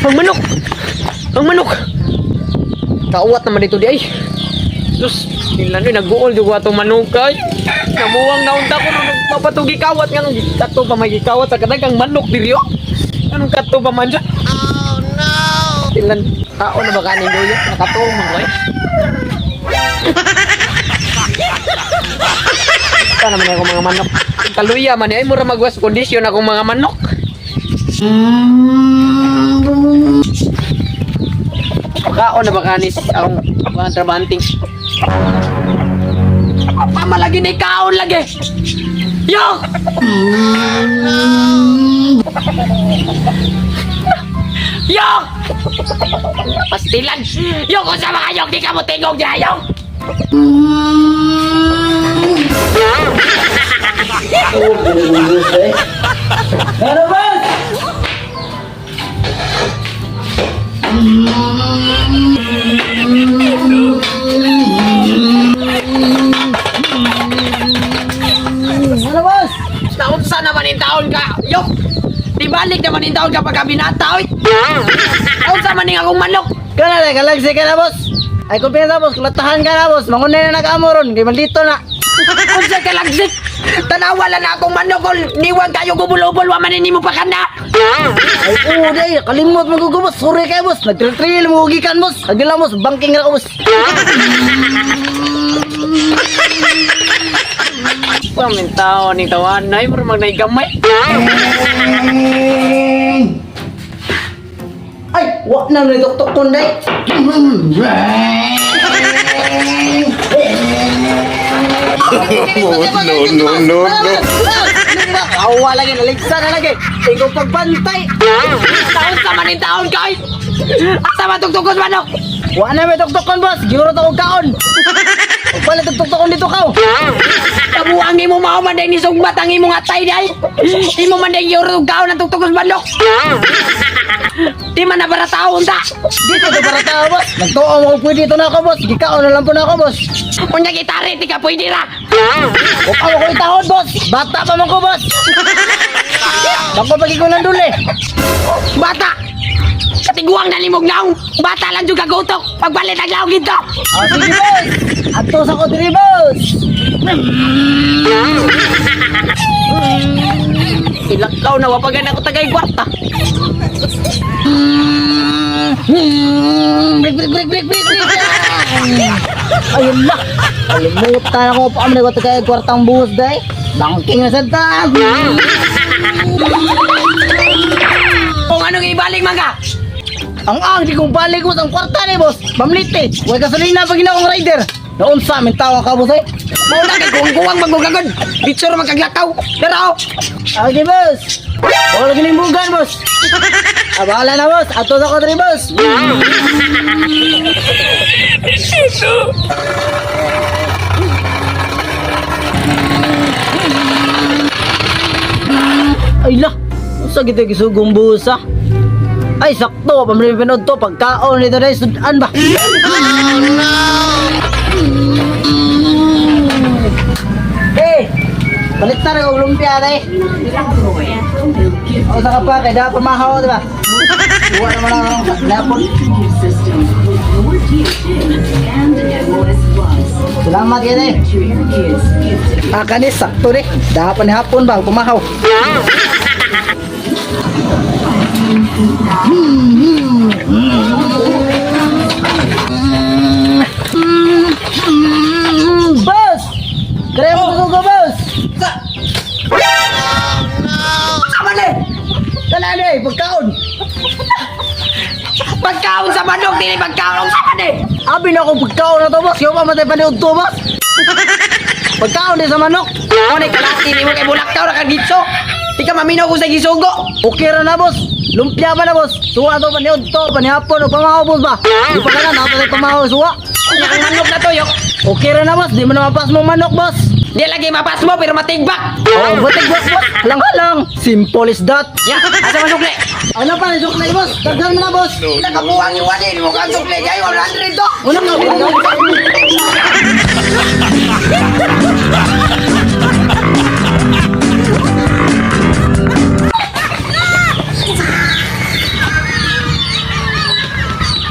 Ang manok! Ang manok! Kaawat naman dito di ay. Terus, ilan yun, nag-uol juga itong manok ay. Namuwang naunta ko nung nagpapatugi kawat nga. Kato pa may kawat sa kadagang manok diryo. Anong kato pa man dyan? Oh no! Ilan tao na ba kanin doon yan? Nakato mo ko eh. Ito naman ako mga manok. Kaluya man ay mura mag-wash condition akong mga manok. Kaon na ba kanis akong mga trabanting. Pamalagi na ikaon lagi. Yo! Yo! Pastilan. Yo kung sa mga yok di ka mo tingog dyan yo. Ano ba? Ano boss? Naunsa naman yung taon ka. Yok! Di balik naman yung taon kapag kabinata. Naunsa man yung akong manok. Kana na, kalagsi ka na boss. Ay kumpiyansa boss, kulatahan ka na boss. Mangunay na nag-amoron, kay maldito na. Unsa ka lagsik. Tanawalan na akong manok. Niwag kayo gubul-ubul. Wamanin mo pa ka na. Ay oo day, kalimot magugubos. Sorry kayo boss, nagtrail mo ugikan boss. Agila boss, banking na boss. Pamintaw ni tawanay. Mura magnay gamay. Ay, wak na nalitok-tok kon day. No. Awa lagi, naligsa na lagi. Tingko pagbantay. Taon sa manin taon ka. Asa matugtugos manok. Wak na may tok-tokon boss, giro to og kaon. Ug pala tok-tokon dito kaw. Kabuang ni mo mao man day ni sugbat ang imong atay day. Imo man day yoro gaon ang tugtugos manok. Di man na para taon ta. Dito to para tao boss. Nagtuo mo og pwede dito na ako boss. Gikaon na lang po na ako boss. Unya gitari ti ka pwede ra. Ug ako ko itahod boss. Bata pa man ko boss. Bako pagi ko nang duli. Bata. Katiguang nalimog naong. Bata lang juga gutok. Pagbalit ang laog dito. Ah sige boss. Ato sa ko diri boss. Ilakaw na wapagan ako tagay kwarta. Break. Ayun na. Alimutan ako pa kami nagwata kaya kwartang buhos day. Bangking na sa tag. Kung anong ibalik man ka. Ang di kong balik boss ang kwarta ni boss. Pamlite. Huwag gasolina pag ginaong rider. Noon sa amin tawag ka boss eh. Mauna kay kuwang magugagod. Bitsura magkaglakaw. Pero, Okay boss. Wala ginimbugan boss. Abala na boss. Ato sa ko diri boss. Ay lah. Sa kita gisugong busa. Ay sakto pamili pinod to pagkaon nito dai sudan ba. Oh no. Balik na rin ang lumpia dai. O sa ka pa kay dapat pamahaw diba? Iwan naman ang napon. Salamat yan eh. Akanis sakto rin. Dapat ni hapon ba pumahaw. Boss! Kaya mo susugo boss! sama ni. Kala na eh, pagkaon! Pagkaon sa manok, dili pagkaon sama ni. Abi na akong pagkaon na to boss! Yung pamatay pa ni to boss! Pagkaon din sa manok! Ano ni kalati ni mo kay bulaktaw ra kagitso. Di ka maminaw ko sa gisugo. Okay ra na boss! Lumpia pa na boss! Suwa to paniod to, panihapon o pamahaw boss ba? Di pa ka na, napatay pamahaw suwa! Nya ang manok na to yok. Okay ra na boss, di mo na mapas mong manok boss! Di lagi mapas mo pero matigbak. Oh, batik boss boss! Halang-halang! Simple is that! Ya, asa masukli. Ano pa, joke na boss! Tagdan mo na boss! Nakabuang yung wali mo ka sukli. Gayo 100 to. Unang